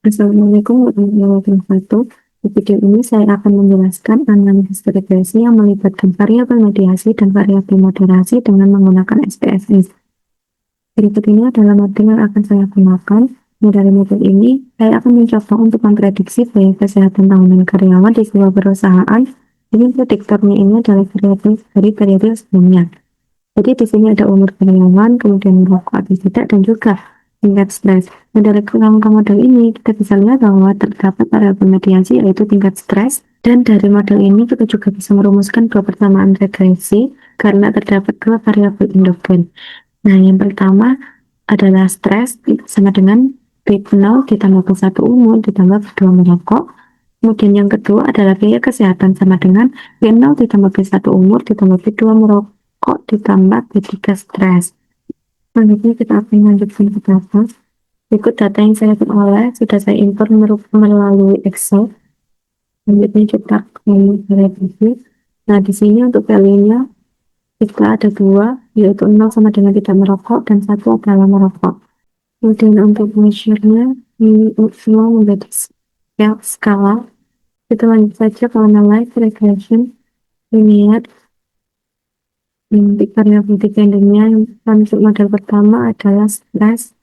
Assalamualaikum warahmatullahi wabarakatuh. Di video ini saya akan menjelaskan analisis regresi yang melibatkan variabel mediasi dan variabel moderasi dengan menggunakan SPSS. Berikut ini adalah model yang akan saya gunakan. Dari model ini, saya akan mencoba untuk memprediksi biaya kesehatan tahunan karyawan di sebuah perusahaan. Ini prediktornya ini adalah variabel dari variabel sebelumnya. Jadi di sini ada umur karyawan, kemudian merokok atau tidak, dan juga tingkat stres. Nah, dari kerangka model ini kita bisa lihat bahwa terdapat variabel mediasi yaitu tingkat stres, dan dari model ini kita juga bisa merumuskan dua persamaan regresi karena terdapat dua variabel endogen. Nah, yang pertama adalah stres sama dengan B0 ditambah B1 umur ditambah B2 merokok. Kemudian yang kedua adalah biaya kesehatan sama dengan B0 ditambah B1 umur ditambah B2 merokok ditambah B3 stres. Selanjutnya kita akan lanjutkan ke data. Berikut data yang saya peroleh sudah saya import melalui Excel. Selanjutnya kita akan revisi. Nah, di sini untuk value-nya kita ada dua, yaitu 0 sama dengan tidak merokok dan 1 adalah merokok. Kemudian untuk measure-nya ini semua menjadi skala. Kita lanjut saja ke analyze regression linear. Nanti variabel dependennya untuk model pertama adalah stress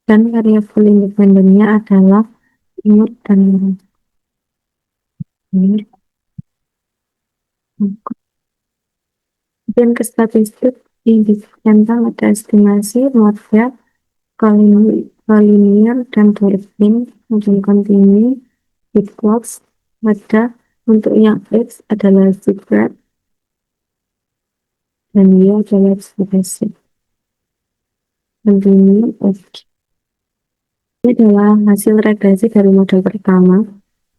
dan variabel independennya adalah umur dan umur. Kemudian ke statistik tentang ada estimasi, model, collinear dan Durbin, kemudian continue, hitbox, ada untuk yang X adalah secret dan Y adalah expressive. Continue, oke. Ini adalah hasil regresi dari model pertama.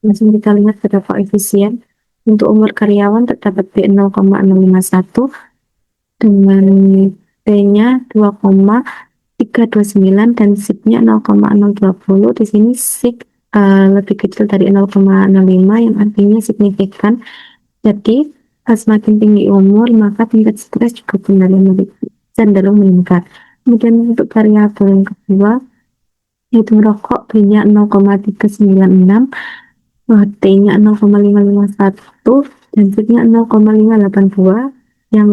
Langsung kita lihat pada koefisien. Untuk umur karyawan terdapat B0,651 dengan P-nya 2,329 dan SIG-nya 0,020. Di sini SIG lebih kecil dari 0,05 yang artinya signifikan. Jadi semakin tinggi umur maka tingkat stres juga cenderung meningkat. Kemudian untuk variabel yang kedua yaitu merokok, B-nya 0,396, T-nya 0,551 dan Z-nya 0,582 yang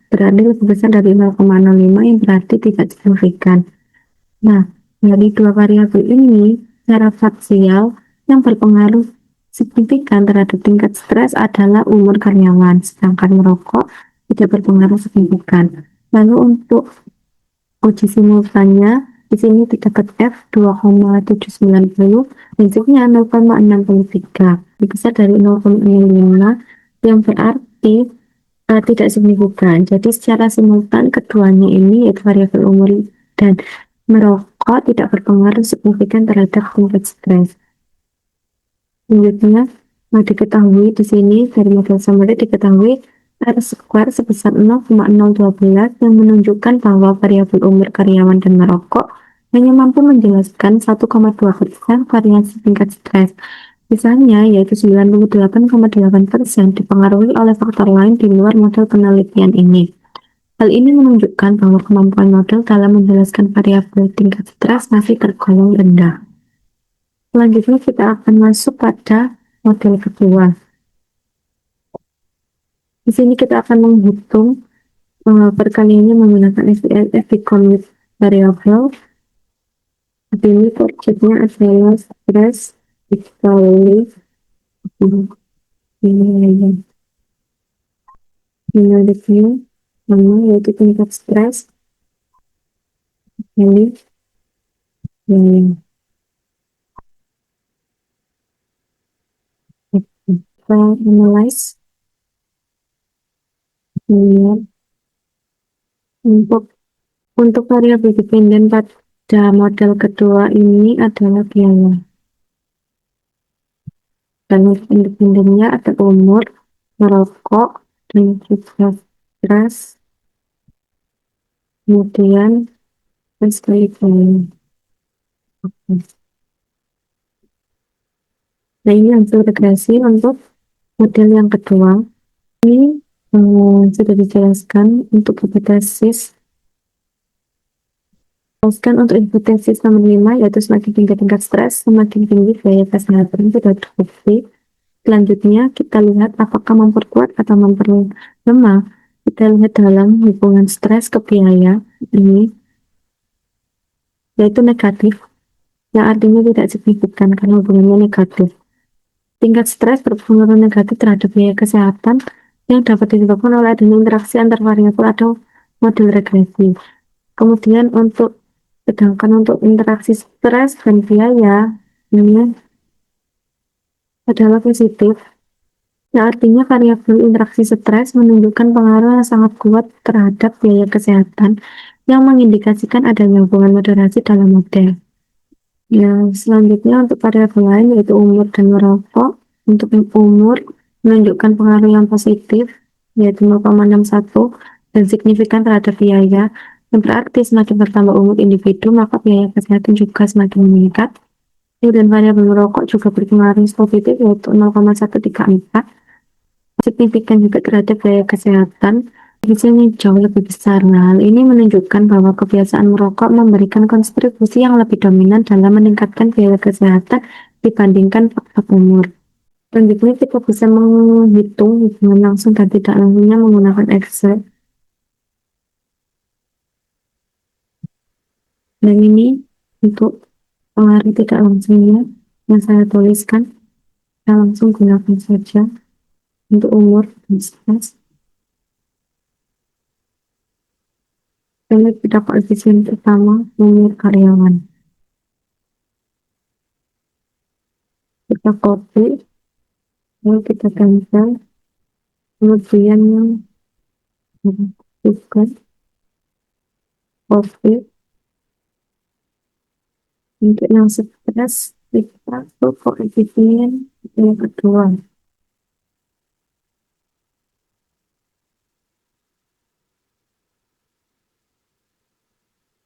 berarti lebih besar dari 0,05 yang berarti tidak signifikan. Nah, dari dua variabel ini secara faksial yang berpengaruh signifikan terhadap tingkat stres adalah umur karyawan, sedangkan merokok tidak berpengaruh signifikan. Lalu untuk uji simultannya di sini terdapat F 2,790 dan Z-nya 0,63 lebih besar dari 0,05 yang berarti tidak signifikan. Jadi secara simultan keduanya ini yaitu variabel umur dan merokok tidak berpengaruh signifikan terhadap tingkat stres. Selanjutnya diketahui di sini dari model summary diketahui R square sebesar 0,012 yang menunjukkan bahwa variabel umur karyawan dan merokok hanya mampu menjelaskan 1,2% variasi tingkat stres. Sisanya yaitu 98,8% dipengaruhi oleh faktor lain di luar model penelitian ini. Hal ini menunjukkan bahwa kemampuan model dalam menjelaskan variabel tingkat stres masih tergolong rendah. Selanjutnya kita akan masuk pada model kedua. Di sini kita akan menghitung perkaliannya menggunakan SPSS di commute variable. Ini objeknya adalah stres dikali dinamiknya nama yaitu tingkat stres ini yang kita analyze lihat untuk variabel dependen pada model kedua ini adalah biaya. Dan independennya ada umur, merokok, dan juga stres, kemudian sekali biaya. Nah, ini hasil regresi untuk model yang kedua. Ini sudah dijelaskan untuk hipotesis. Untuk hipotesis nomor 5, yaitu semakin tinggi tingkat stres, semakin tinggi biaya kesehatan, itu sudah terbukti. Selanjutnya kita lihat apakah memperkuat atau memperlemah. Kita lihat dalam hubungan stres ke biaya ini, yaitu negatif, yang artinya tidak signifikan karena hubungannya negatif. Tingkat stres berpengaruh negatif terhadap biaya kesehatan yang dapat disebabkan oleh adanya interaksi antar variabel atau model regresi. Kemudian sedangkan untuk interaksi stres dan biaya ini adalah positif. Ya, artinya variabel interaksi stres menunjukkan pengaruh yang sangat kuat terhadap biaya kesehatan yang mengindikasikan adanya hubungan moderasi dalam model. Ya, selanjutnya untuk variabel lain yaitu umur dan merokok. Untuk umur menunjukkan pengaruh yang positif yaitu 0,61 dan signifikan terhadap biaya. Yang berarti semakin bertambah umur individu maka biaya kesehatan juga semakin meningkat. Dan variabel merokok juga berpengaruh positif yaitu 0,134 signifikan juga terhadap biaya kesehatan, hasilnya jauh lebih besar. Nah, hal ini menunjukkan bahwa kebiasaan merokok memberikan kontribusi yang lebih dominan dalam meningkatkan biaya kesehatan dibandingkan faktor umur. Selanjutnya kita bisa menghitung hubungan langsung dan tidak langsungnya menggunakan Excel. Dan ini untuk pengaruh tidak langsungnya yang saya tuliskan, saya langsung gunakan saja untuk umur dan stres. Ini kita koefisien pertama umur karyawan. Kita copy, lalu kita tempel, kemudian yang bukan copy. Untuk yang stres kita ke koefisien yang kedua.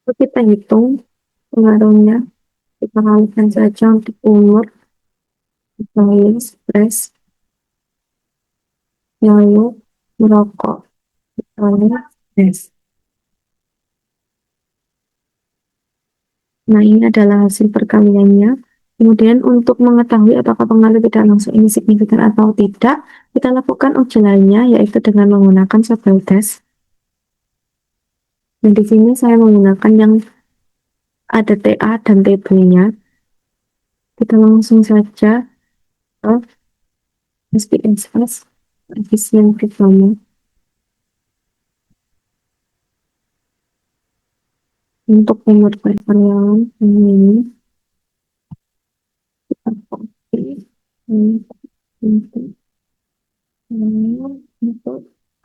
Lalu kita hitung pengaruhnya, kita kalikan saja untuk umur, lalu stres, lalu merokok, lalu stres. Nah, ini adalah hasil perkaliannya. Kemudian untuk mengetahui apakah pengaruh tidak langsung ini signifikan atau tidak, kita lakukan uji lainnya, yaitu dengan menggunakan sebuah tes. Dan di sini saya menggunakan yang ada TA dan TB-nya. Kita langsung saja ke SPSS, efisien pertama. Untuk umur karyawan ini, kita copy untuk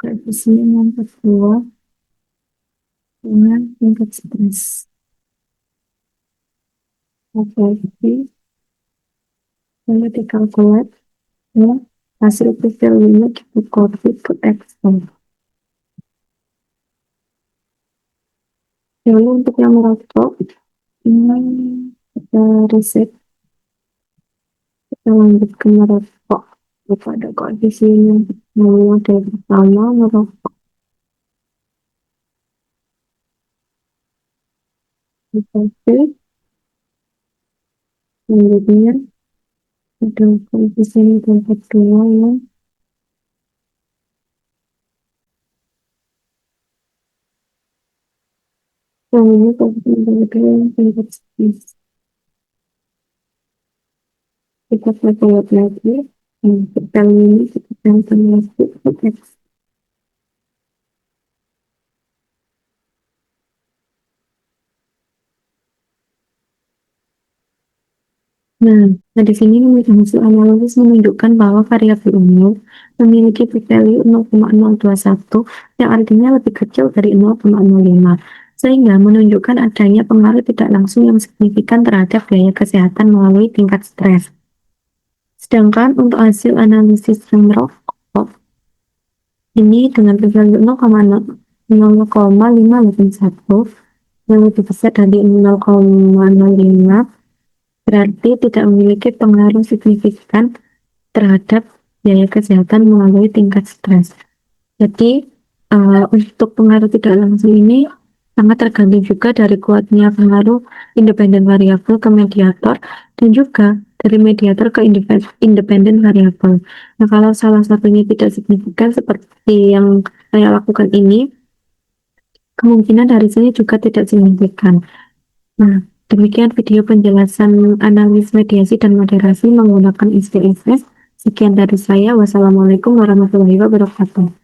koefisien yang kedua dengan tingkat stres. Oke, lalu dikalkulat ya, hasil value-nya kita copy ke Excel. Lalu untuk yang merokok ini kita reset, kita lanjut ke merokok kepada koefisien yang mulai dari pertama merokok. Oke, selanjutnya ada koefisien yang kedua yang ini koefisien yang kedua yang tingkat stres. Kita calculate lagi kita ini kita cancel lagi ke X. Nah, di sini hasil analisis menunjukkan bahwa variabel umur memiliki p-value 0,021 yang artinya lebih kecil dari 0,05 sehingga menunjukkan adanya pengaruh tidak langsung yang signifikan terhadap biaya kesehatan melalui tingkat stres. Sedangkan untuk hasil analisis yang merokok ini dengan p-value 0,581 yang lebih besar dari 0,05 berarti tidak memiliki pengaruh signifikan terhadap biaya kesehatan melalui tingkat stres. Jadi untuk pengaruh tidak langsung ini sangat tergantung juga dari kuatnya pengaruh independen variabel ke mediator dan juga dari mediator ke independen variabel. Nah, kalau salah satunya tidak signifikan seperti yang saya lakukan ini, kemungkinan dari saya juga tidak signifikan. Nah, demikian video penjelasan analis mediasi dan moderasi menggunakan SPSS. Sekian dari saya. Wassalamualaikum warahmatullahi wabarakatuh.